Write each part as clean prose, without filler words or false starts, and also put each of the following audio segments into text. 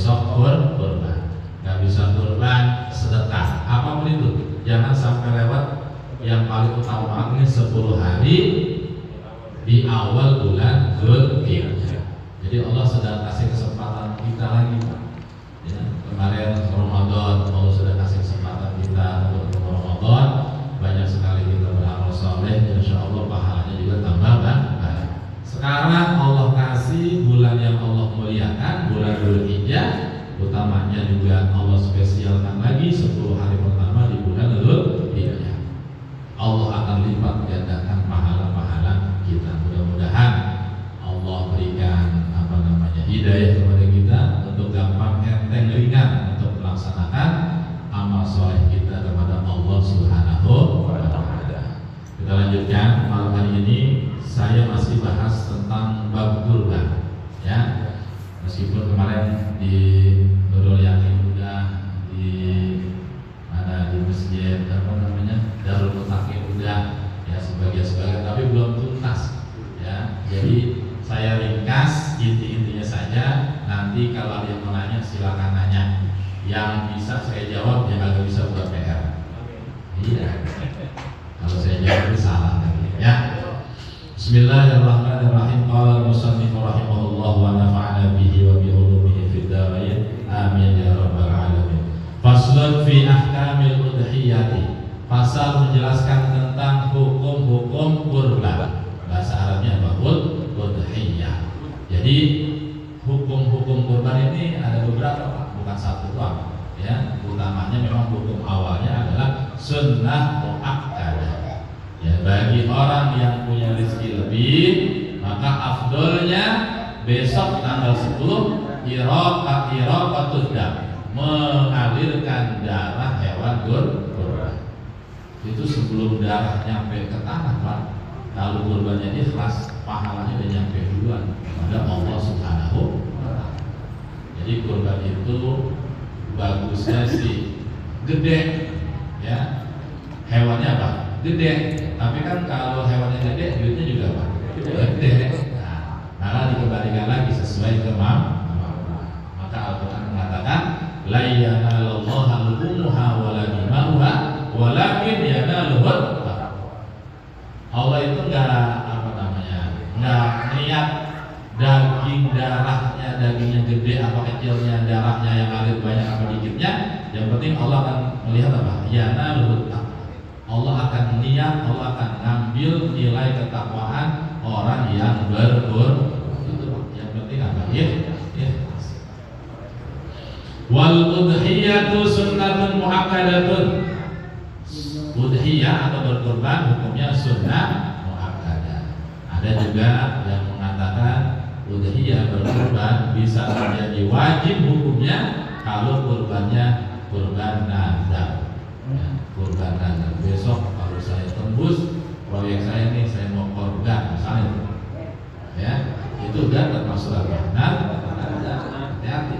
besok kurban. Nggak bisa kurban, sedekah, apapun itu. Jangan sampai lewat. Yang paling utama ini 10 hari di awal bulan Dzulhijjah. Jadi Allah sedang kasih kesempatan kita lagi, Pak. Ya, kemarin Ramadan Allah sudah kasih kesempatan kita untuk Ramadan. Banyak sekali kita beramal soleh, insya Allah pahalanya juga tambah banyak. Sekarang Allah kasih bulan yang Allah muliakan, bulan Dzulhijjah. Utamanya juga Allah spesialkan lagi 10 hari pertama di bulan Dzulhijjah. Allah akan lipat gandakan pahala-pahala kita. Mudah-mudahan Allah berikan hidayah kepada kita untuk gampang, enteng, ringan untuk melaksanakan amal soleh kita kepada Allah Subhanahu wa Ta'ala. Kita lanjutkan malam hari ini. Saya masih bahas tentang bab kurban, ya. Meskipun kemarin di Nurul Yakin udah di masjid Darul Mutakin udah ya sebagian, tapi belum tuntas ya. Jadi saya ringkas inti-intinya saja. Nanti kalau ada yang mau nanya silakan nanya. Yang bisa saya jawab, yang agak bisa buat PR. Iya. Kalau saya jawab itu salah lagi ya. Bismillahirrahmanirrahim. Qala al-musannif rahimahullah wa nafa'ana bihi wa bi ulumihi fid dharain. Amin ya rabbal alamin. Faslun fi ahkamil udhiyati. Pasal menjelaskan tentang hukum-hukum kurban. Bahasa Arabnya apa? Udhiyah. Jadi hukum-hukum kurban ini ada beberapa, Pak, bukan satu doang. Ya, utamanya memang hukum awalnya adalah sunnah muakkadah. Ya, bagi orang yang punya rezeki lebih, maka afdolnya besok tanggal 10 iraqatud dam, mengalirkan darah hewan kurban. Itu sebelum darah nyampe ke tanah, Pak. Kalau kurbannya ikhlas, pahalanya udah nyampe duluan kepada Allah Subhanahu wa Ta'ala. Jadi kurban itu bagusnya sih gede, ya. Hewannya apa? Gede. Tapi kan kalau hewannya gede, duitnya juga apa? Gede. Nah, malah dikembalikan lagi sesuai kemampuan. Maka Al-Quran mengatakan, la yanalallahu luhumuha wala dima'uha walakin yanaluhu. Allah itu nggak niat daging darahnya, dagingnya gede apa kecilnya, darahnya yang ngalir banyak apa dikitnya. Yang penting Allah akan melihat apa? Yanaluhu. Allah akan niat, Allah akan ngambil nilai ketakwaan orang yang berkurban. Itu yang penting apa? Wal udhiyatu sunnatun muakkadatun. Udhiyah atau berkurban hukumnya sunnah muakkadah. Ada juga yang mengatakan udhiyah berkurban bisa menjadi wajib hukumnya kalau kurbannya kurban nazar. Ya, kurban nazar. Besok kalau saya tembus proyek saya nih, saya mau korban misalnya, ya itu kan termasuk apa? Nazar. Hati-hati.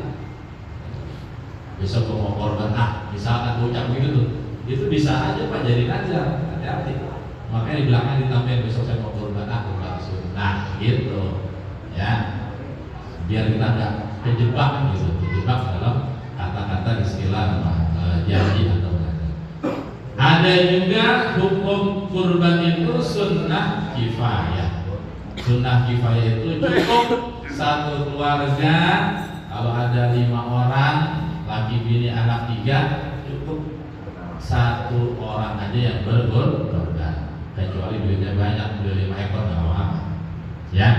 Besok mau korban, misalkan ucap begitu tuh, itu bisa aja Pak jadi nazar. Hati-hati. Makanya di belakang ditambahin besok saya mau kurban, kurban sunnah gitu, ya. Biar kita nggak kejebak gitu, kejebak dalam kata-kata istilah janji atau nazar. Ada juga hukum kurban itu sunnah kifayah. Sunnah kifayah itu cukup satu keluarga, kalau ada 5 orang, laki bini anak 3, cukup 1 orang aja yang berkurban. Kecuali duitnya banyak, beli 5 ekor nggak apa-apa, ya.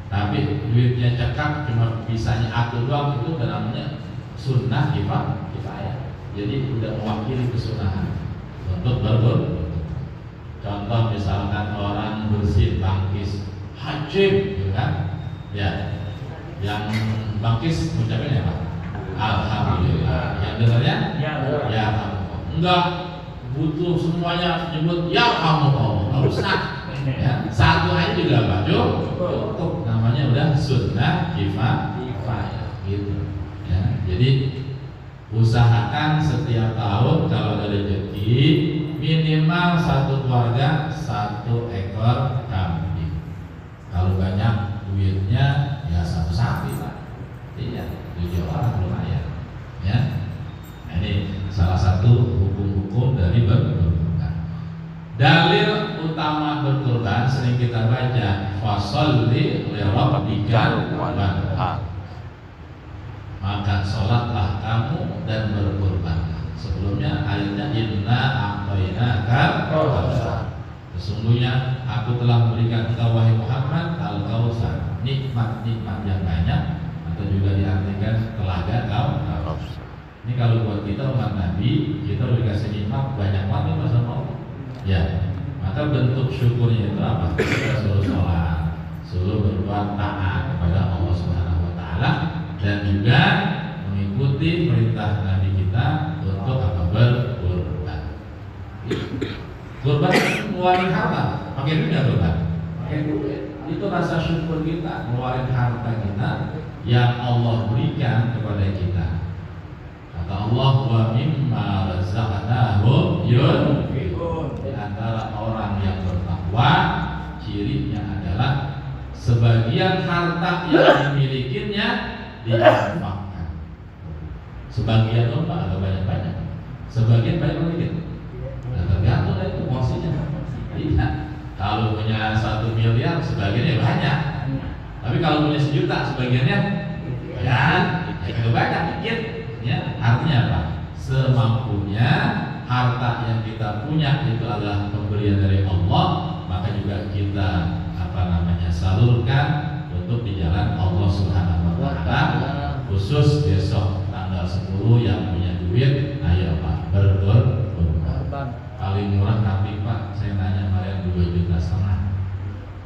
Tapi duitnya cekak, cuma bisanya aku doang, itu namanya sunnah kifayah. Jadi udah mewakili kesunahan untuk berkurban. Contoh misalkan orang bersih bangkis hajim, gitu kan? Ya, yang bangkis ucapnya apa? Alhamdulillah. Yang dengarnya? Ya, enggak butuh semuanya nyebut ya kamu nggak usah. Ya, 1 aja juga Pak cukup. Namanya udah sunnah kifayah gitu. Ya, jadi usahakan setiap tahun kalau ada rezeki minimal 1 keluarga 1 ekor kambing. Kalau banyak duitnya ya 1 sapi Pak. Iya. 7 orang lumayan, ya. Nah, ini salah satu hukum-hukum dari berkurban. Dalil utama berkurban sering kita baca, fasholli li rabbika wanhar. Maka sholatlah kamu dan berkurban. Sebelumnya ayatnya inna a'tainaka al-kautsar. Sesungguhnya aku telah memberikan engkau wahai Muhammad al-kautsar, nikmat-nikmat yang banyak, atau juga diartikan telaga kautsar. Ini kalau buat kita umat Nabi, kita udah dikasih nikmat banyak banget sama Allah. Ya, maka bentuk syukurnya itu apa? Kita suruh sholat, suruh berbuat taat kepada Allah Subhanahu Wa Taala, dan juga mengikuti perintah Nabi kita untuk apa? Berkurban. Kurban ngeluarin harta, pakai duit nggak kurban? Pakai duit. Itu rasa syukur kita, ngeluarin harta kita yang Allah berikan kepada kita. Kata Allah, wa mimma razaqnahum yunfiqun. Di antara orang yang bertakwa, cirinya adalah sebagian harta yang dimilikinya diinfakkan. Sebagian domba atau banyak-banyak? Sebagian banyak sedikit. Nah, tergantung itu porsinya. Iya. Kalau punya 1 miliar, sebagiannya banyak. Tapi kalau punya 1 juta, sebagiannya ya itu banyak dikit. Ya, artinya apa? Semampunya harta yang kita punya itu adalah pemberian dari Allah, maka juga kita salurkan untuk di jalan Allah Subhanahu wa taala. Khusus besok tanggal 10 yang punya duit, ayo Pak, berkurban. Paling murah kambing Pak, saya nanya kemarin 2,5 juta.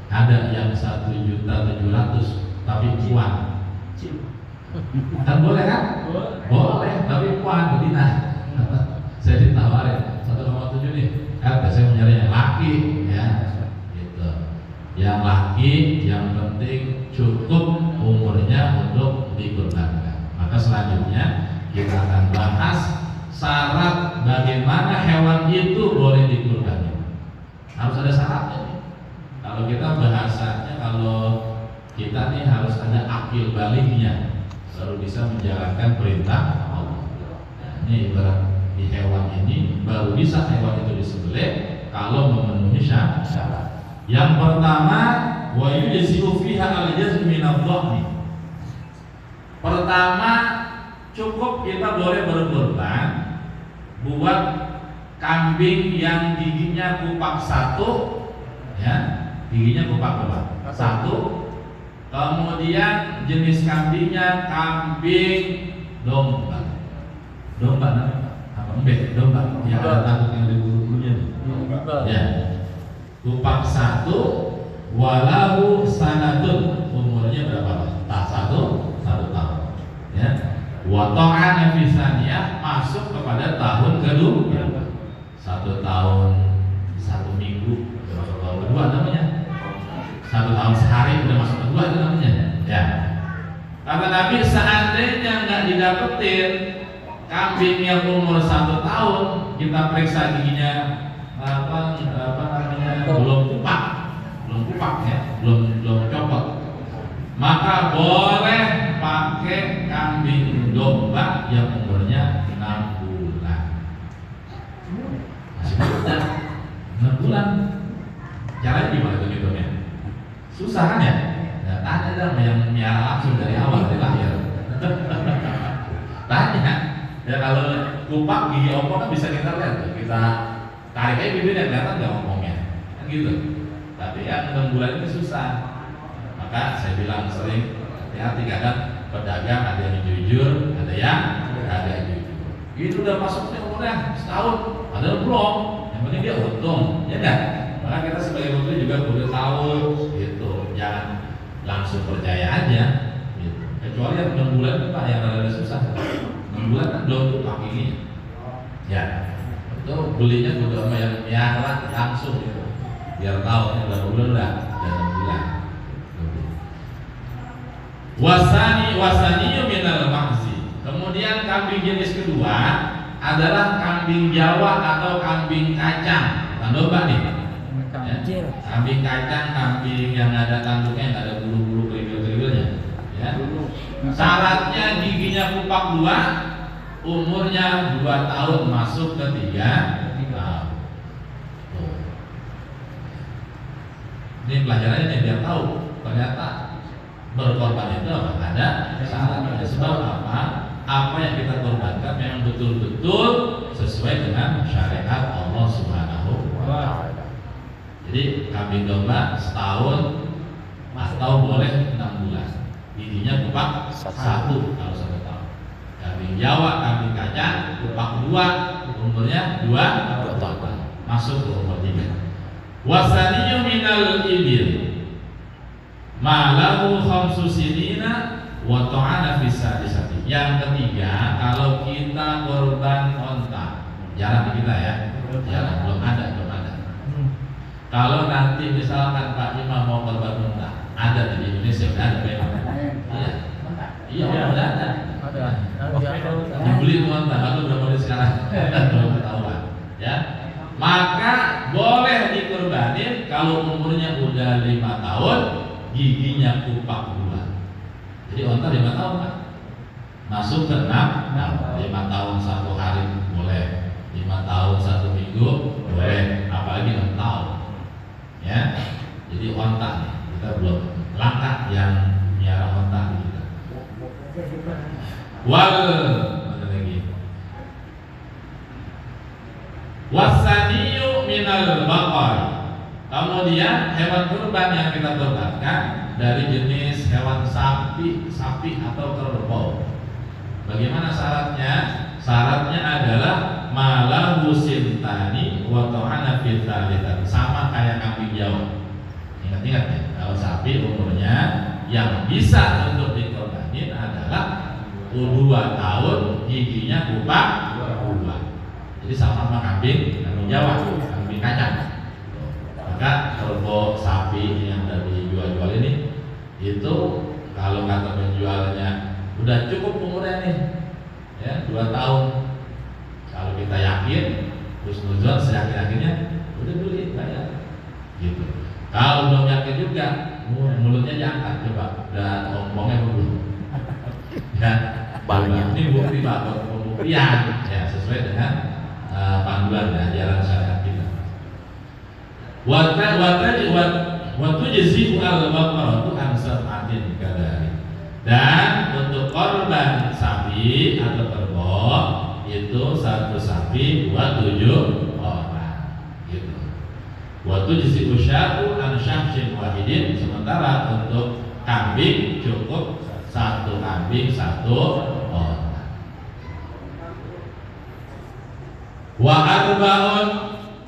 Ada yang 1.700.000 tapi cuan. Kan boleh kan? Boleh, tapi cuan betina. Saya ditawarin 1,7 nih. Saya mau nyari yang laki ya. Gitu. Yang laki yang penting cukup umurnya untuk dikurbankan. Maka selanjutnya kita akan bahas syarat bagaimana hewan itu boleh dikurbankan. Harus ada syaratnya nih. Kalau kita bahasanya, kalau kita nih harus ada akil baliknya baru bisa menjalankan perintah Allah. Nah, ini ibarat di hewan ini baru bisa hewan itu disembelih kalau memenuhi syarat. Yang pertama, wa yujzi'u fiha al-jazm min adh-dhahni. Pertama, cukup kita boleh berkurban buat kambing yang giginya kupak 1, ya, giginya kupak berapa? 1. Kemudian jenis kambingnya kambing domba. Domba namanya apa? Domba. Yang ada tanduk yang di bulu-bulunya. Ya. Kupak 1, walahu sanatun. Umurnya berapa? Tak 1 tahun. Ya. Wa ta'ana fi saniyah, masuk kepada tahun kedua. 1 tahun 1 minggu, masuk tahun kedua namanya. 1 tahun sehari udah masuk kedua itu namanya. Ya. Kata Nabi, seandainya nggak didapetin kambing yang umur 1 tahun, kita periksa giginya belum kupak ya, belum copot, maka boleh pakai kambing domba yang umurnya 6 bulan. Masih muda, 6 bulan. Caranya gimana tuh hitungnya? Susah kan ya? Nah, tanya dong yang miara langsung dari awal, dari lahir. Tanya. Ya kalau kupak gigi ompong kan bisa kita lihat, kita tarik aja bibirnya, kelihatan nggak ompongnya, kan gitu. Tapi yang 6 bulan itu susah. Maka saya bilang sering, hati-hati, kadang pedagang ada yang jujur, ada yang jujur. Itu udah masuknya umurnya setahun, padahal belum. Yang penting dia untung, ya kan? Maka kita sebagai pembeli juga perlu tahu, gitu. Jangan langsung percaya aja, gitu. Kecuali yang 6 bulan itu Pak yang rada susah. 6 bulan kan belum tuh kakinya. Ya, itu belinya juga sama yang miara langsung gitu. Biar tahu ini berapa bulan udah 6 bulan. Wasani minal mahzi. Kemudian kambing jenis kedua adalah kambing Jawa atau kambing kacang. Bukan domba nih. Ya. Kambing kacang, kambing yang ada tanduknya, yang ada bulu-bulu kerikil-kerikilnya. Ya. Syaratnya giginya kupak 2, umurnya 2 tahun masuk ke 3 tahun. Ini pelajarannya biar tahu ternyata berkorban itu apa? Ada syaratnya. Sebab apa? Apa yang kita korbankan memang betul-betul sesuai dengan syariat Allah Subhanahu wa Ta'ala. Jadi kambing domba setahun atau boleh 6 bulan. Giginya kupak 1 kalau 1 tahun. Kambing Jawa, kambing kaca kupak 2, umurnya 2 tahun. Masuk ke umur 3. Wasaniyu minal ibil malahu khamsu sinina wa ta'ana fisadisati. Yang ketiga, kalau kita korban onta, jarang di kita ya, jarang, belum ada. Kalau nanti misalkan Pak Imam mau korban onta, ada di Indonesia, udah ada memang. Iya, udah ada. Dibeli onta, lalu berapa duit sekarang? Belum ketahuan, ya. Maka boleh dikorbanin kalau umurnya udah 5 tahun, giginya kupak 2. Jadi onta 5 tahun kan? Masuk ke 6, 5 tahun 1 hari boleh, 5 tahun 1 minggu boleh, apalagi 6 tahun. Ya, jadi onta nih, kita belum langkah yang miara onta kita. Mana lagi? Wasaniyu minal baqar. Kemudian hewan kurban yang kita korbankan dari jenis hewan sapi atau kerbau. Bagaimana syaratnya? Syaratnya adalah malahu sintani wa ta'ana fi tsalitsati. Sama kayak kambing Jawa. Ingat-ingat ya, kalau sapi umurnya yang bisa untuk dikorbanin adalah 2 tahun, giginya kupak 2. Jadi sama kambing Jawa, kambing kacang. Maka kerbau sapi yang dari jual ini itu kalau kata penjualnya udah cukup umurnya nih, ya 2 tahun. Kalau kita yakin, terus nuzon seyakin-yakinnya udah beli bayar, gitu. Kalau belum yakin juga, mulutnya diangkat coba dan ompongnya dulu. Ya, banyak. Ini bukti pak, pembuktian ya sesuai dengan panduan dan ajaran syariat kita. Waktu jezi al-baqarah itu ansamatin kadari. Dan untuk korban sapi atau kerbau itu 1 sapi 27 orang. Gitu. Waktu jezi usyatu an syahsin wahidin. Sementara untuk kambing cukup 1 kambing 1 orang. Wa arba'un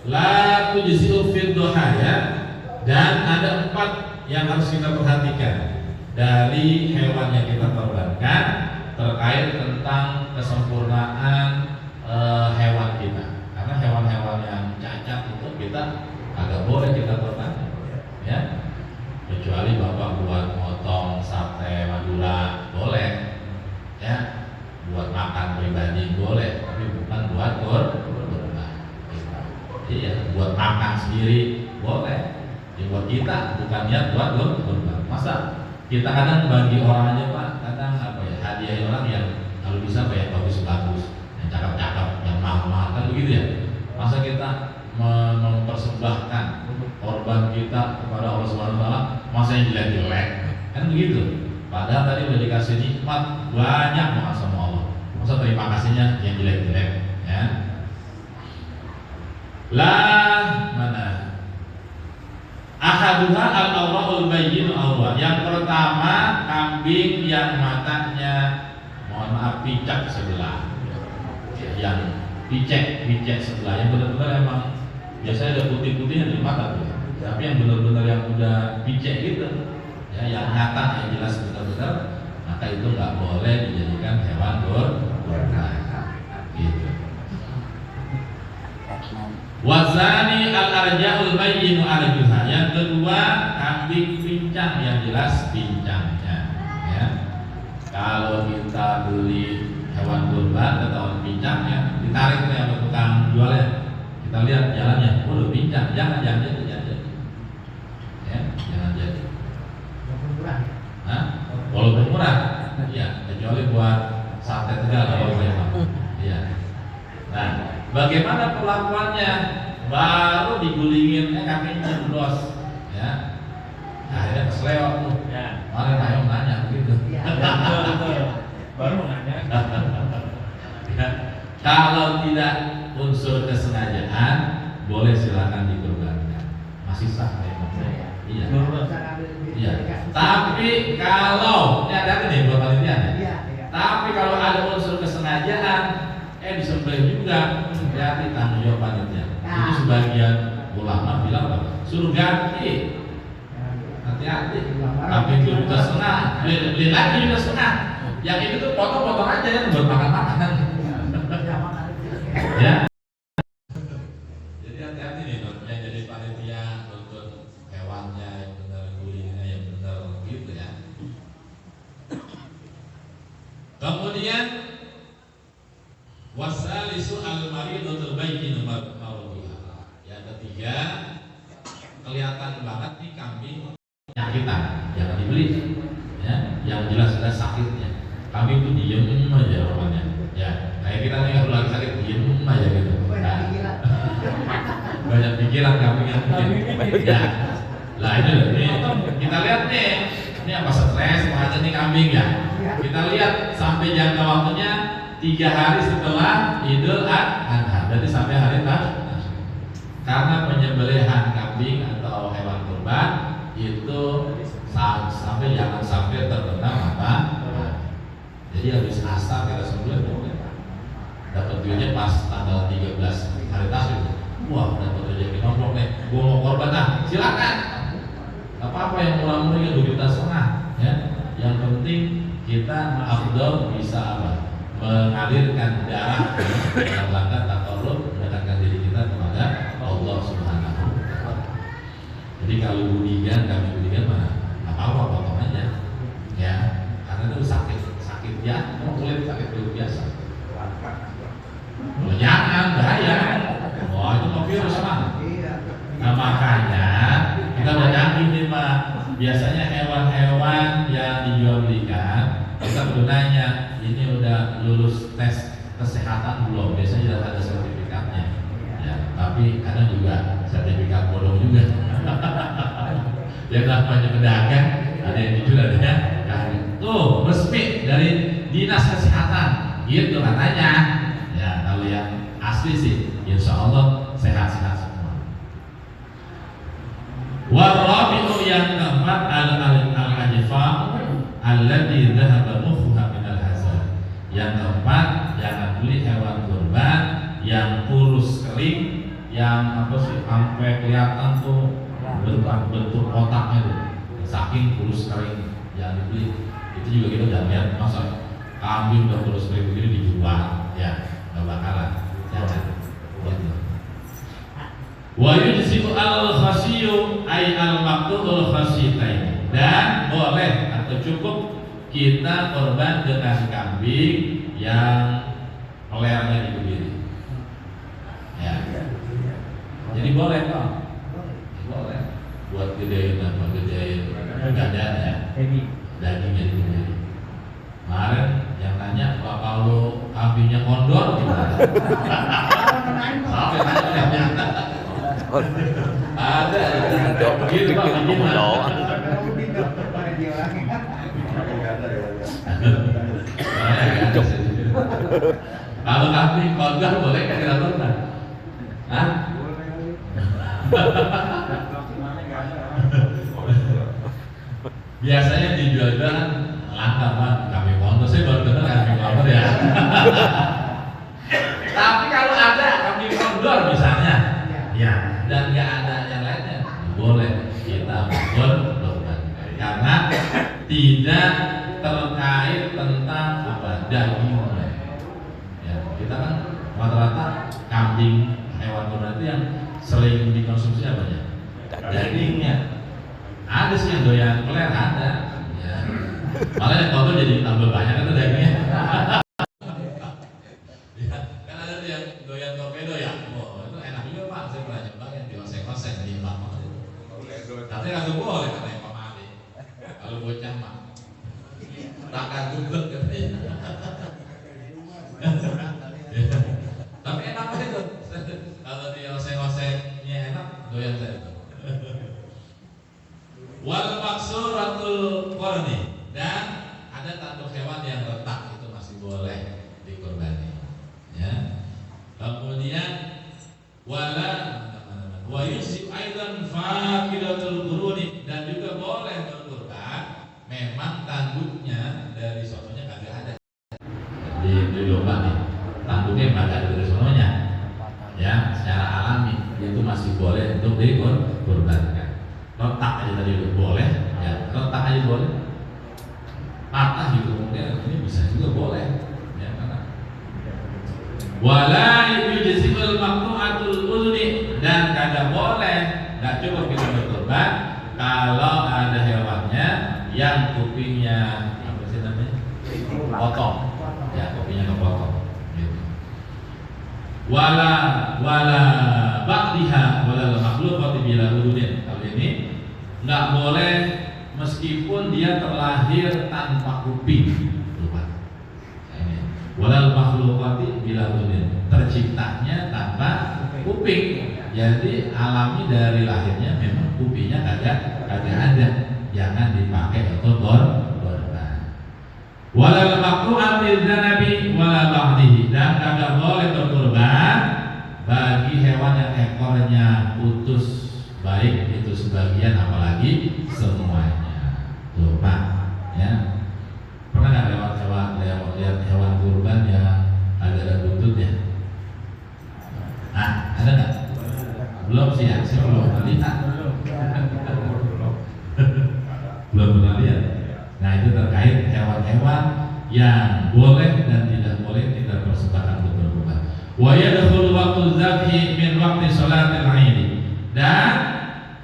la tujzi'u fid duhaya. Dan ada 4 yang harus kita perhatikan dari hewan yang kita korbankan terkait tentang kesempurnaan hewan kita. Karena hewan-hewan yang cacat itu kita agak boleh kita korbankan, ya. Kecuali bapak buat motong sate Madura boleh, ya. Buat makan pribadi boleh, tapi bukan buat korban. Iya, buat makan sendiri boleh. Buat kita bukan niat buat korban. Masa kita kadang bagi orang aja pak, kadang apa ya, hadiah orang yang kalau bisa apa ya, bagus-bagus, yang cakep-cakep, yang mahal-mahal kan begitu ya. Masa kita mempersembahkan korban kita kepada Allah Subhanahu Wa Taala, masa yang jelek-jelek kan begitu. Padahal tadi udah dikasih nikmat banyak banget sama Allah, masa terima kasihnya yang jelek-jelek, ya. Lah mana? Ahaduha al-awra'ul bayyin awra. Yang pertama kambing yang matanya mohon maaf picak sebelah. Yang picek sebelah, yang benar-benar emang biasanya ada putih-putihnya di mata tuh. Tapi yang benar-benar yang udah picek gitu, ya, yang nyata, yang jelas benar-benar, maka itu nggak boleh dijadikan hewan kurban. Gitu. Wazani al-arja'ul bayyinu arjuha. Yang kedua kambing pincang yang jelas pincangnya, ya. Kalau kita beli hewan kurban ketahuan pincangnya, ditarik nih sama tukang jualnya, kita lihat jalannya, waduh pincang, jangan jadi, ya, jangan jadi. Walaupun murah, Iya, kecuali buat sate Tegal kalau memang. Iya. Nah, bagaimana perlakuannya? Baru digulingin, kakinya jeblos, ya. Akhirnya kesleo tuh. Ya. Malah Tayong nanya gitu. Baru nanya. Ya. Kalau tidak unsur kesengajaan, boleh silakan dikorbankan. Masih sah memang. Iya. Iya. Tapi kalau ini ada nih buat panitia. Tapi kalau ada unsur kesengajaan, disembelih juga, hati-hati tanggung jawab panitia. Itu sebagian ulama bilang apa? Suruh ganti. Hati-hati. Tapi itu juta setengah, beli lagi juta setengah. Yang itu tuh potong-potong aja ya buat makan-makan. Ya. Jadi hati-hati nih yang jadi panitia untuk hewannya yang benar, gulingnya yang benar gitu ya. Kemudian wasalisu al-maridatul bayyinu marduha. Yang ketiga, kelihatan banget nih kambing penyakitan, jangan dibeli. Ya, yang jelas-jelas sakitnya. Kambing itu diem aja orangnya. Ya, kayak kita nih kalau lagi sakit diem aja gitu. Nah, banyak pikiran kambing yang bikin. Ya, lah ini kita lihat nih, ini apa stres aja nih kambing ya. Kita lihat sampai jangka waktunya 3 hari setelah Idul Adha, berarti sampai hari Tasyrik. Karena penyembelihan kambing atau hewan kurban itu sampai jangan sampai terkena matahari. Jadi habis asar kita sembelih boleh. Dapat duitnya pas tanggal 13 hari Tasyrik. Wah, dapat rezeki nomplok nih. Gua mau korban silakan. Gak apa-apa yang murah-murah 2,5 juta ya. Yang penting kita afdal bisa apa? Mengalirkan darah dalam rangka takarrub mendekatkan diri kita kepada Allah Subhanahu wa taala. Jadi kalau kami budigan mana? Apa-apa potong aja. Ya, karena itu sakit ya, kulit sakit kulit biasa. Oh, jangan bahaya. Wah, itu mau virus mah. Nah, makanya kita berjanji nih Pak. Biasanya hewan-hewan yang dijual belikan kita perlu nanya, ini udah lulus tes kesehatan belum? Biasanya ada sertifikatnya. Ya, tapi kadang juga sertifikat bodoh juga. Yang namanya pedagang ada yang jujur, ada yang kagak. Tuh resmi dari dinas kesehatan, gitu katanya. Ya, kalau yang asli sih, insya Allah sehat-sehat semua. Warabi'u yang keempat al-ajfa alladhi dhahaba mukhuha minal hazar. Yang keempat, jangan beli hewan kurban yang kurus kering, yang apa sih sampai kelihatan tuh bentuk otaknya tuh, saking kurus kering, jangan dibeli. Itu juga kita udah lihat, masa kambing udah kurus kering begini dijual, ya nggak bakalan, jangan. Gitu. Wa yujzi'u al-khasyu ay al-maqtu'ul khasyitain. Dan boleh atau cukup kita korban dengan kambing yang lehernya diberi. Ya. Jadi boleh kok. Boleh. Buat gedein apa? Gedein dadanya. Dagingnya diberi. Kemarin yang nanya, kalau kambingnya kondor gimana? Ada. Gitu Pak, gimana? Kalau kambing kondor boleh kan kita korban? Hah? Biasanya dijual-jual langka Pak, kambing kondor. Saya baru dengar kambing kondor ya. Tapi kalau ada kambing kondor misalnya, ya, dan nggak ada yang lainnya, boleh kita korban karena tidak terkait tentang apa dagingnya. Ya, kita kan rata-rata kambing hewan kurban itu yang sering dikonsumsi apa ya? Dagingnya. Ada sih yang doyan peler, ada. Ya. Malah yang kotor jadi tambah banyak itu dagingnya. Ya, kan ada tuh yang doyan torpedo ya. Oh, itu enak juga Pak. Saya pernah nyoba yang dioseng-oseng di lama itu. Tapi langsung boleh karena yang pemali. Kalau bocah mah tak gantung Tapi enak itu. Kalau di oseng-osengnya enak, doyan saya itu. Wal maksuratul qarni, dan ada tanduk hewan yang retak itu masih boleh dikurbani. Ya. Kemudian wa yusi aidan faqidatul quruni, dan juga boleh berkurban memang tanduknya dari sononya kagak ada. Di domba nih, tanduknya kagak ada dari sononya. Ya, secara alami itu masih boleh untuk dikurbankan. Retak aja tadi udah boleh, ya retak aja boleh. Patah gitu mungkin ini bisa juga boleh, ya karena wala yujizimul maqtu'atul udhni, dan kagak boleh, nggak cukup kita berkorban kalau ada hewannya yang kupingnya apa sih namanya potong, ya kupingnya kepotong. Gitu. Wala ba'diha wala makhluqati bila udhni, kalau ini nggak boleh meskipun dia terlahir tanpa kuping. Walal makhlukati bila udhun, terciptanya tanpa kuping. Jadi alami dari lahirnya memang kupingnya kagak ada. Jangan dipakai untuk korban. Walal makru'atil dzanabi wala ba'dihi, dan kagak boleh berkorban bagi hewan yang ekornya putus, baik itu sebagian apalagi semuanya. Tuh Pak, ya pernah nggak lihat hewan kurban yang ada buntutnya? Ada nggak? Belum sih ya, saya belum pernah lihat. Belum pernah lihat. Nah itu terkait hewan-hewan yang boleh dan tidak boleh kita persembahkan untuk berkurban. Wa yadkhulu waqtu dzabhi min waqti sholatil 'Aid, dan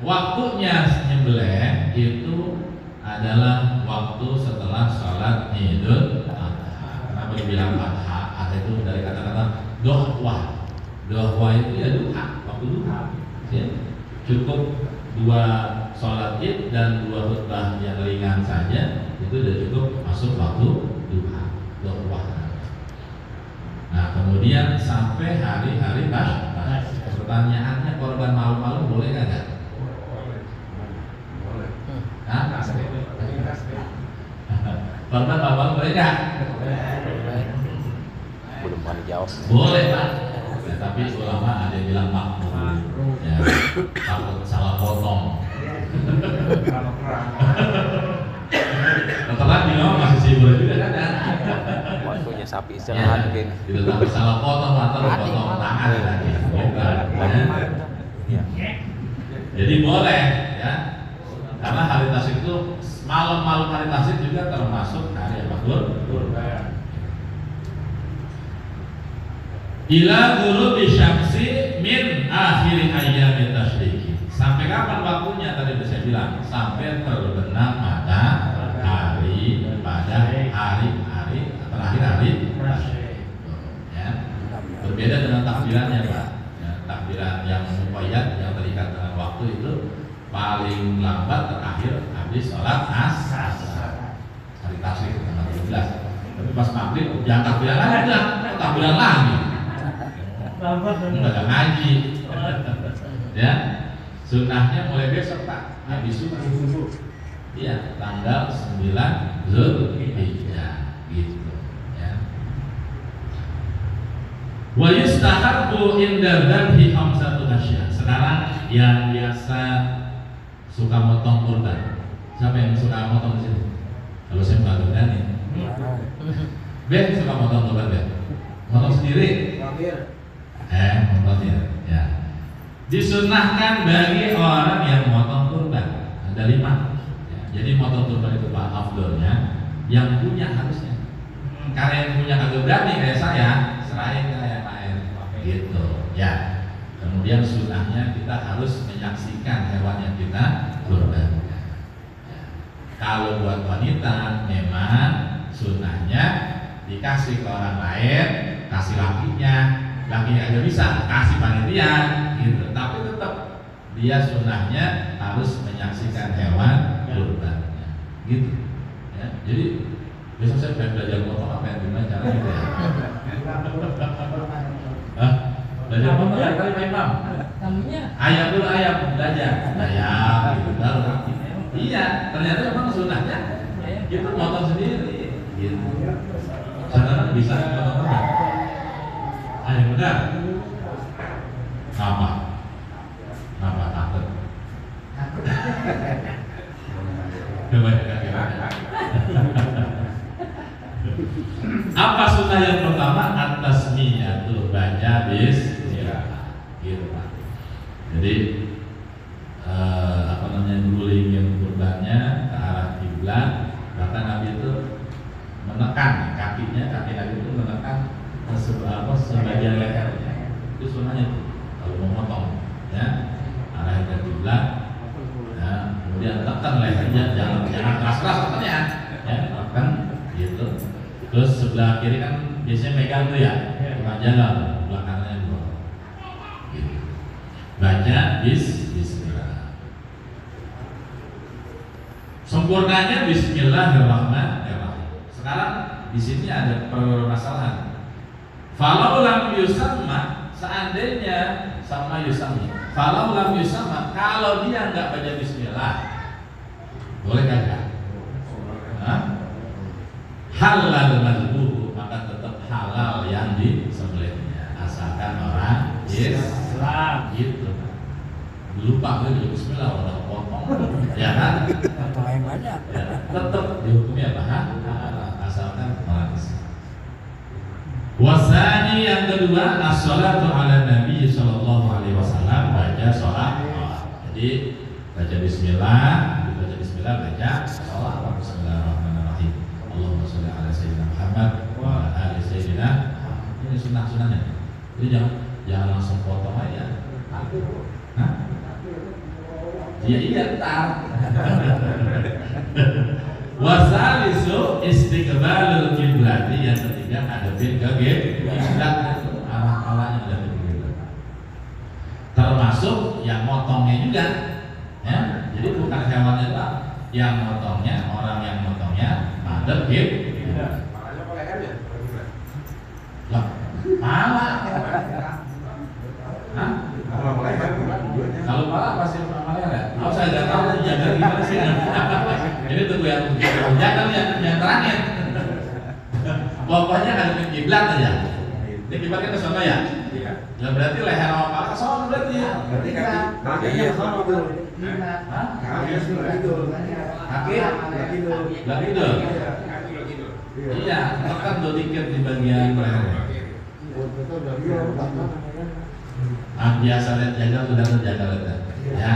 waktunya nyembelih itu adalah waktu setelah sholat Idul Adha. Kenapa dibilang Adha? Adha itu dari kata-kata dohwah. Dohwah itu ya duha, waktu duha. Ya. Cukup 2 sholat Id dan 2 khutbah yang ringan saja, itu sudah cukup masuk waktu duha, dohwah. Nah kemudian sampai hari-hari Bas. Pertanyaannya, korban malu-malu boleh nggak? Korban malu-malu boleh nggak? Belum mau dijawab. Boleh Pak. Ya, tapi ulama ada yang bilang makruh. Ya, takut salah potong. Setelah di bawah masih sibuk juga kan? Waktunya sapi istirahat mungkin. Itu takut salah potong atau potong tangan lagi. Ya. Jadi boleh ya. Karena hari tasik itu malam-malam hari tasik juga termasuk hari kurban. Ila ghurubi syamsi min akhir ayyamit tasyriki. Sampai kapan waktunya? Tadi saya bilang sampai terbenam matahari pada hari-hari terakhir hari tasyrik. Ya. Berbeda dengan takbirannya Pak. Ya, takbiran yang muqayyad yang terikat dengan waktu itu paling lambat terakhir habis sholat asar. Hari tasyrik tanggal 17. Tapi pas maghrib jangan takbiran lagi, takbiran lagi. Enggak ngaji. Ya. Sunnahnya mulai besok Pak, habis subuh. Iya, tanggal 9 Zulhijjah gitu ya. Wa yustahabbu inda dzabhi khamsatu asya. Sekarang yang biasa suka motong kurban. Siapa yang suka motong di sini? Kalau saya nggak berani. Ben suka motong kurban Ben? Motong sendiri? Motongnya. Ya. Disunahkan bagi orang yang motong kurban ada 5. Ya, jadi motong kurban itu Pak afdolnya yang punya harusnya. Karena yang punya kagak berani kayak saya, serahin ke yang lain. Gitu. Ya. Kemudian sunahnya kita harus menyaksikan hewan yang kita kurban. Ya. Kalau buat wanita memang sunahnya dikasih ke orang lain, kasih lakinya aja bisa, kasih panitia gitu. Tapi tetap dia sunahnya harus menyaksikan hewan kurbannya gitu ya. Jadi besok saya pengen belajar potong apa yang gimana cara gitu ya. Belajar apa kali Pak Imam? Tamunya Ayam dulu ayam belajar. Ayam gitu baru. Iya, ternyata memang sunahnya gitu motong sendiri. Gitu. Saudara bisa motong apa? Ayam benar. Apa? Apa takut? Kebanyakan gimana? Apa sunnah yang pertama? At-tasmiyatul, baca bismillah. Gitu Pak. Jadi apa namanya, gulingin kurbannya ke arah kiblat. Bahkan Nabi itu menekan kakinya, kaki Nabi itu menekan sebagian lehernya. Itu sunnahnya tuh. Kalau mau motong, ya arah ke kiblat. Ya, kemudian tekan lehernya, jangan keras-keras tekannya, ya tekan gitu. Terus sebelah kiri kan biasanya megang tuh ya, bukan jalan, belakangnya dua. Gitu. Baca bismillah. Sempurnanya bismillahirrahmanirrahim. Sekarang di sini ada permasalahan. Falau lam yusamma, seandainya sama yusamma. Falau lam yusamma, kalau dia nggak baca bismillah, boleh kagak? Halal mazbuh, maka tetap halal yang disembelihnya, asalkan orang Islam. Gitu. Lupa gue bismillah udah potong, ya kan? Ya, tetap dihukumi apa? Halal, asalkan orang Islam. Wasani yang kedua, as-salatu ala Nabi sallallahu alaihi wasallam, baca sholat. Jadi baca bismillah, baca sholat. Bismillahirrahmanirrahim. Allahumma sholli ala sayyidina Muhammad wa ala ali sayyidina. Ini sunnah-sunnahnya. Jadi jangan langsung potong aja. Hah? Iya entar. Wasalisu istiqbalul kiblat, yang ketiga hadapin ke kiblat, arah-arahnya hadapin ke kiblat. Termasuk yang motongnya juga, ya. Jadi bukan hewannya doang, yang motongnya, orang yang motongnya hadap kiblat. Lah, pala. Hah? Kalau pala pasti pala ya. Kalau saya nggak tahu jaga gimana sih? Ini tunggu yang jangan yang terakhir. Pokoknya hadapin kiblat aja. Ini kiblatnya ke sana ya? Iya. Ya berarti leher sama kepala ke sana berarti. Berarti kakinya ke sana dulu. Hah? Kakinya sebelah itu. Kaki? Belah kidul. Iya, tekan tuh dikit di bagian leher. Biasa lihat jagal sudah terjaga lihat. Ya.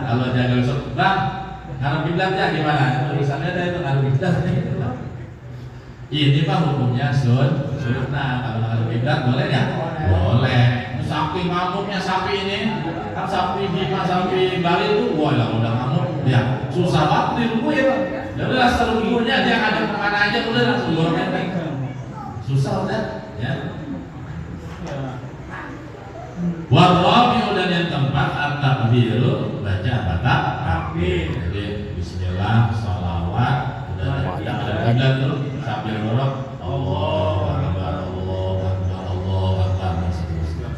Kalau jagal bang, ngarep kiblat ya gimana? Tulisannya ada itu ngarep kiblat. Ini mah hukumnya sunnah. Kalau ngarep kiblat boleh nggak? Boleh. Sapi ngamuknya sapi ini, kan sapi Bima, sapi Bali itu, wah lah udah ngamuk, ya susah banget dirumuin. Ya udah seluruhnya dia ada kemana aja udah langsung gorengnya. Susah udah, ya. Warrobi dan yang keempat at-takbiru, baca takbir. Jadi bismillah, sholawat, udah ada terus sambil ngorok Allahu Akbar, Allahu Akbar, Allahu Akbar dan seterusnya.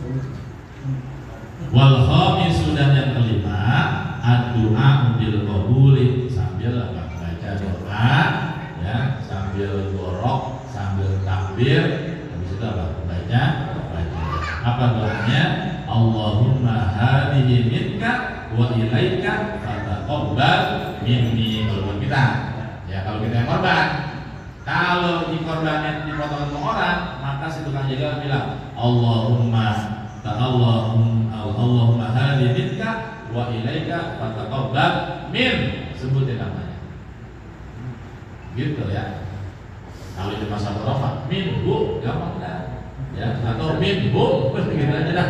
Wal khamisu dan yang kelima ad-du'a bil qabuli, sambil baca doa, ya, sambil ngorok, sambil takbir, habis itu apa? Baca. Apa doanya? Allahumma hadhihi minka wa ilaika fataqabbal minni. Kalau kita, ya kalau kita yang korban, kalau dikorbanin dipotong sama orang, maka si tukang jagal bilang Allahumma hadhihi minka wa ilaika fataqabbal min, sebutin namanya. Gitu ya. Kalau di masa Arafah, minhu gampang dah. Ya, atau minhum gitu aja dah.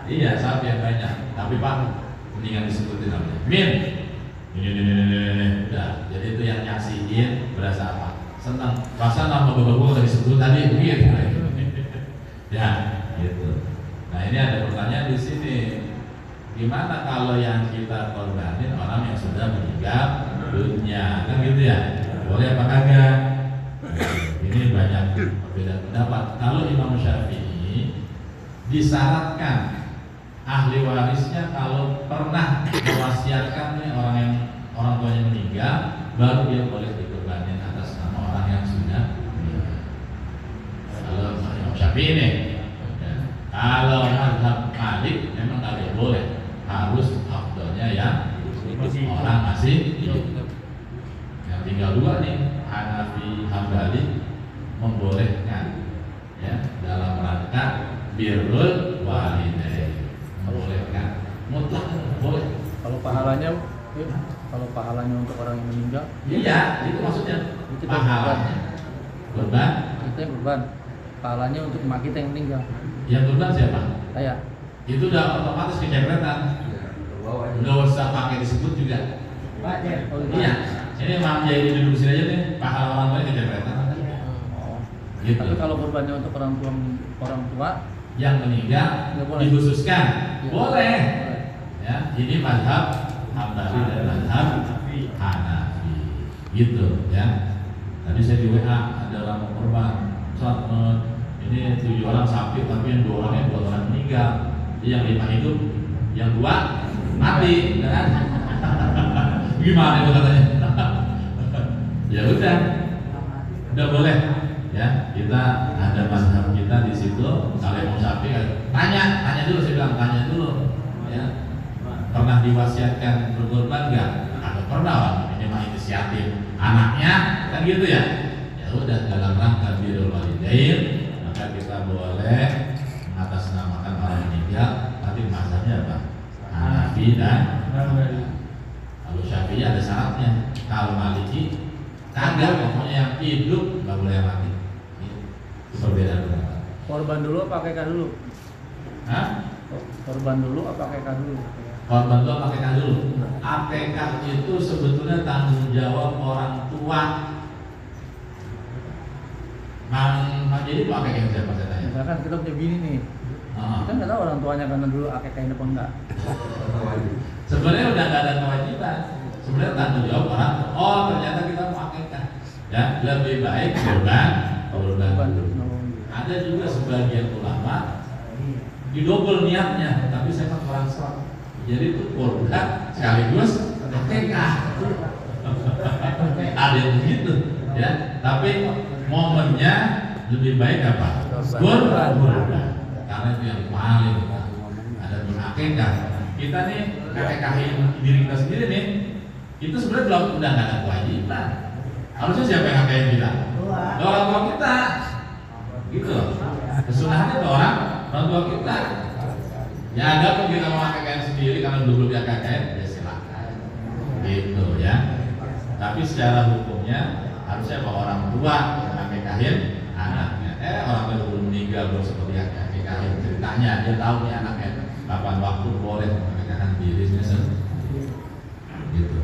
Iya, sapi yang banyak. Tapi Pak, mendingan disebutin namanya. Ini. Udah, jadi itu yang nyaksiin berasa apa? Senang. Rasa nama bapak gua udah disebut tadi begitu. Ya, gitu. Nah, ini ada pertanyaan di sini. Gimana kalau yang kita korbanin orang yang sudah meninggal dunia? Kan gitu ya. Boleh apa kagak? Ini banyak perbedaan pendapat. Kalau Imam Syafi'i disyaratkan ahli warisnya kalau pernah mewasiatkan nih orang tuanya meninggal, baru dia boleh dikurbankan atas nama orang yang sudah meninggal. Kalau Imam Syafi'i ini, ya. Kalau mazhab Malik memang nggak boleh, harus afdalnya yang orang masih hidup. Yang tinggal dua nih, Hanafi, Hambali membolehkan, ya, dalam rangka birrul walidain, membolehkan, mutlak boleh. Kalau pahalanya untuk orang yang meninggal, iya, itu maksudnya pahalanya. Kurban, kita yang kurban. Pahalanya untuk emak kita yang meninggal. yang kurban siapa? Saya. Itu udah otomatis kejabretan, nggak usah pakai disebut juga. Iya, ini Imam Jaidi duduk sini aja nih, pahala orang tua kejabretan. Gitu. Tapi kalau kurbannya untuk orang tua Yang meninggal nggak boleh. dikhususkan, Ya. boleh. Ya, ini mazhab Hambali dan mazhab Hanafi, gitu ya. Tadi saya di WA ada orang mau kurban, ini 7 orang sapi tapi yang 2 orangnya 2 orang meninggal, jadi yang 5 hidup, yang 2 mati, kan? Gimana itu katanya? Ya udah boleh. Ya, kita ada mazhab kita di situ. Kalau mau sapi, tanya dulu, saya bilang tanya dulu. Ya, pernah diwasiatkan berkorban nggak? Atau pernah orang ini mah inisiatif anaknya, kan gitu ya? Ya udah, dalam rangka birrul walidain, maka kita boleh mengatasnamakan orang meninggal. Tapi mazhabnya apa? Hanafi dan kalau Syafi'i ada syaratnya. Kalau Maliki kagak, pokoknya yang hidup nggak boleh mati. Itu perbedaan pendapat. Korban dulu apa akekah dulu? Hah? Korban dulu apa akekah dulu? Korban dulu apa akekah dulu? Akekah itu sebetulnya tanggung jawab orang tua. Jadi itu akekah siapa saya tanya? Misalkan kita punya bini nih, kita nggak tahu orang tuanya karena dulu akekahin apa enggak. Sebenarnya udah nggak ada kewajiban. Sebenarnya tanggung jawab orang. Oh, ternyata kita mau akekah. Ya, lebih baik korban dulu. Ada juga sebagian ulama didobel niatnya, tapi saya kan orang Islam. Jadi itu korban sekaligus akekah. Ada yang begitu, ya. Tapi momennya lebih baik apa? Korban. Karena itu yang paling ada di akekah. Kita nih akekahin diri kita sendiri nih. Itu sebenarnya udah nggak ada kewajiban. Harusnya siapa yang akekahin kita? Orang tua kita. Gitu loh. Kesunahannya ke orang tua kita. Ya ada pun kita mau akekahin sendiri karena belum diakekahin, ya silakan. Gitu ya. Tapi secara hukumnya harusnya orang tua yang akekahin anaknya. Orang tua belum meninggal, belum seperti akekahin, ceritanya dia tahu nih anaknya kapan waktu boleh mengakekahkan dirinya sendiri. Gitu.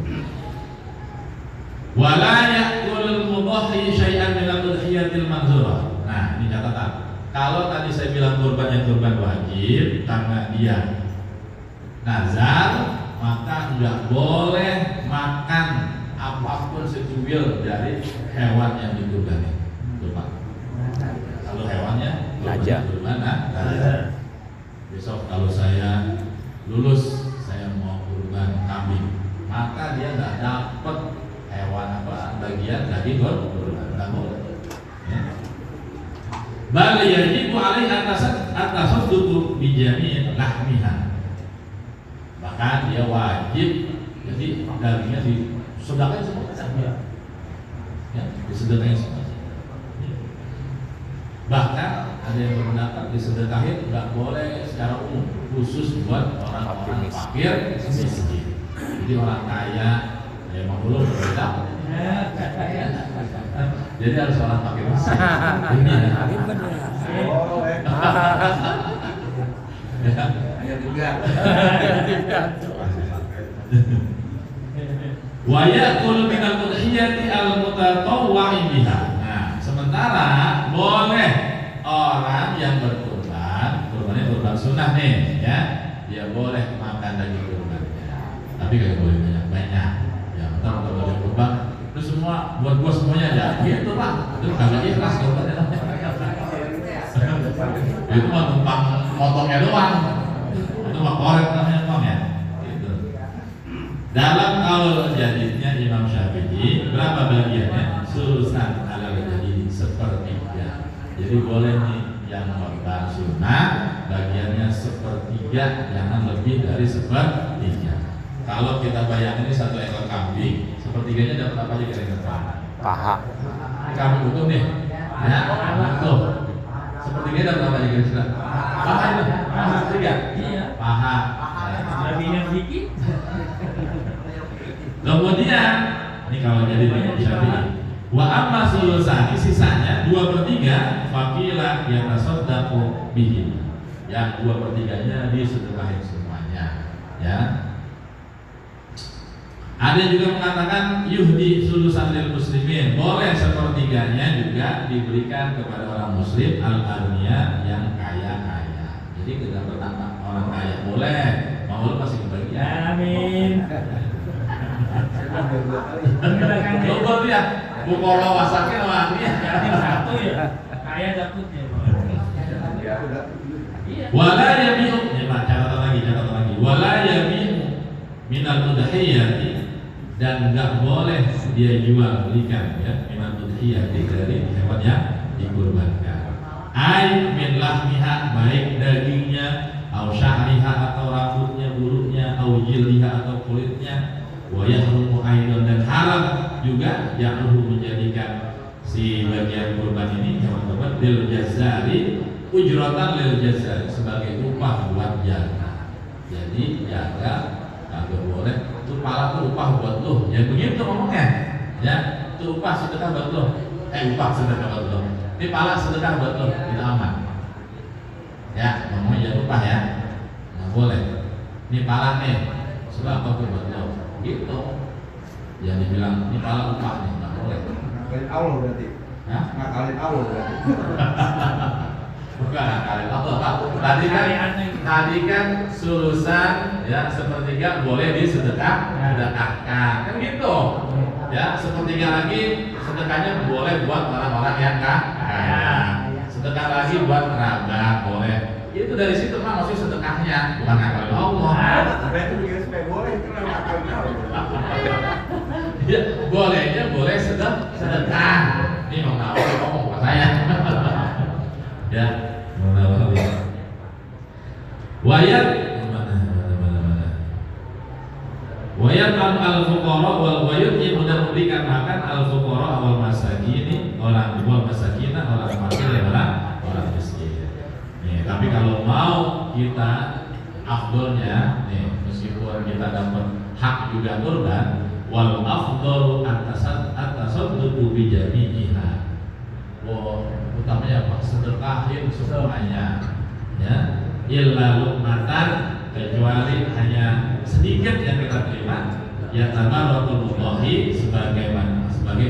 Wala ya'kulul mudahhi syai'an min al-udhiyatil manzurah. Nah, ini catatan. Kalau tadi saya bilang kurban wajib karena dia nazar, maka nggak boleh makan apapun secuil dari hewan yang dikurbankan. Lupa. Kalau hewannya kurban, besok kalau saya lulus, saya mau kurban kambing, maka dia nggak dapat hewan apa bagian dari kurban. Nggak boleh. Ya. Bal yajibu alaihi at-tasadduqu bi jami' lahmiha. Bahkan dia wajib, jadi dagingnya disedekahin semua. Ya, disedekahin semua. Bahkan ada yang berpendapat disedekahin nggak boleh secara umum, khusus buat orang-orang fakir miskin. Jadi orang kaya, ya mau belum berbeda. Jadi harus orang fakir miskin. Ini ya juga. Wa ya'kulu minal udhiyati al-mutatawwi'in biha. Nah, sementara boleh orang yang berkurban, kurbannya kurban sunnah nih, ya, dia boleh makan daging kurbannya. Tapi kalau boleh banyak-banyak, ya ntar kalau boleh kurban, itu semua buat gua semuanya aja. Gitu Pak, itu kagak ikhlas kurbannya. Itu mah numpang motongnya doang. Itu mah korek namanya tong ya. Gitu. Dalam kaul jadidnya Imam Syafi'i berapa bagiannya? Sulusan alal jadid, sepertiga. Jadi boleh nih yang korban sunnah bagiannya sepertiga, jangan lebih dari sepertiga. Kalau kita bayangin ini satu ekor kambing, sepertiganya dapat apa aja kira-kira? Paha. Ini kambing utuh nih, ya, utuh. Sepertiganya dapat apa aja kira-kira? Paha itu, paha sepertiga. Iya. Paha. Lebihnya sedikit. Kemudian, ini kalau jadi Syafi'i. Wa amma sulusani, sisanya 2/3 fakila yatasaddaqu bihi. Yang 2/3-nya disedekahin semuanya, ya. Ada juga mengatakan yuhdi sulusan lil muslimin, boleh sepertiganya juga diberikan kepada orang muslim al-agniya yang kaya-kaya. Jadi tidak bertambah orang kaya boleh, mau lu masih kebagian. Amin. Coba lihat, Bukolo wasaknya sama dia. Satu ya. Kaya dapatnya. Wala yabi'u, ya Pak, catatan lagi. Wala yabi'u minal udhiyati, dan enggak boleh dia jual belikan ya minal udhiyati dari hewan yang dikurbankan. Ai min lahmiha, baik dagingnya, au sya'riha atau rambutnya, bulunya, au jildiha atau kulitnya. Wa yahrumu aidan, dan haram juga yahrumu menjadikan si bagian kurban ini hewan kurban lil jazari, ujratan lil jazari, sebagai upah buat jaga. Jadi jaga kagak boleh, itu pala tuh upah buat lo, ya begitu ngomongnya, ya itu upah sedekah buat lo, upah sedekah buat lo, ini pala sedekah buat lo, itu aman, ya ngomongnya jangan upah ya, nggak boleh, ini pala nih, sudah apa tuh buat lo, gitu, jangan dibilang ini pala upah nih, nggak boleh. Ngakalin Allah berarti. Hah? Ngakalin Allah berarti. Bukan ngakalin Allah, Pak. Tadi kan sulusan ya sepertiga boleh disedekahkan, kan gitu. Ya, sepertiga lagi sedekahnya boleh buat orang-orang yang kaya. Sedekah lagi buat kerabat boleh. Itu dari situ Pak, maksud sedekahnya bukan ngakalin Allah. Berarti bikin supaya boleh itu ngakalin Allah. Ya, bolehnya boleh sedekah. Ini mau ngomong bukan saya. Ya, mau ngomong. Wayat mana. Wayat al fuqara wal wayut, yang mudah memberikan makan al fuqara wal masakin, orang wal masakina, orang fakir, orang miskin. Nih, tapi kalau mau kita afdolnya nih, meskipun kita dapat hak juga kurban, wal afdalu at-tasadduqu bi jami'iha. Utamanya apa? Sedekahin semuanya. Ya. Illa luqmatan, kecuali hanya sedikit yang kita terima, ya tabarrukul mudahi, sebagai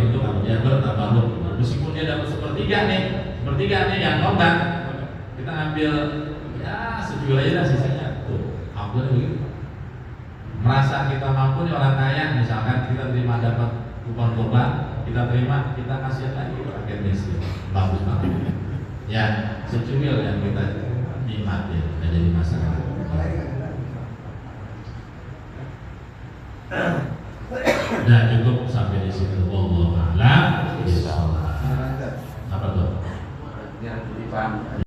untuk dia bertabarruk. Meskipun dia dapat sepertiga nih yang korban, kita ambil ya sejual aja lah sisanya. Tuh, ambil begitu. Merasa kita mampu nih orang kaya, misalkan kita terima dapat kupon kurban, kita terima, kita kasih lagi pakai miskin, bagus banget. Ya, secumil yang kita nikmati, nggak jadi masalah. Nah, cukup sampai di situ. Wallahu a'lam. Apa tuh? Jangan dipaham.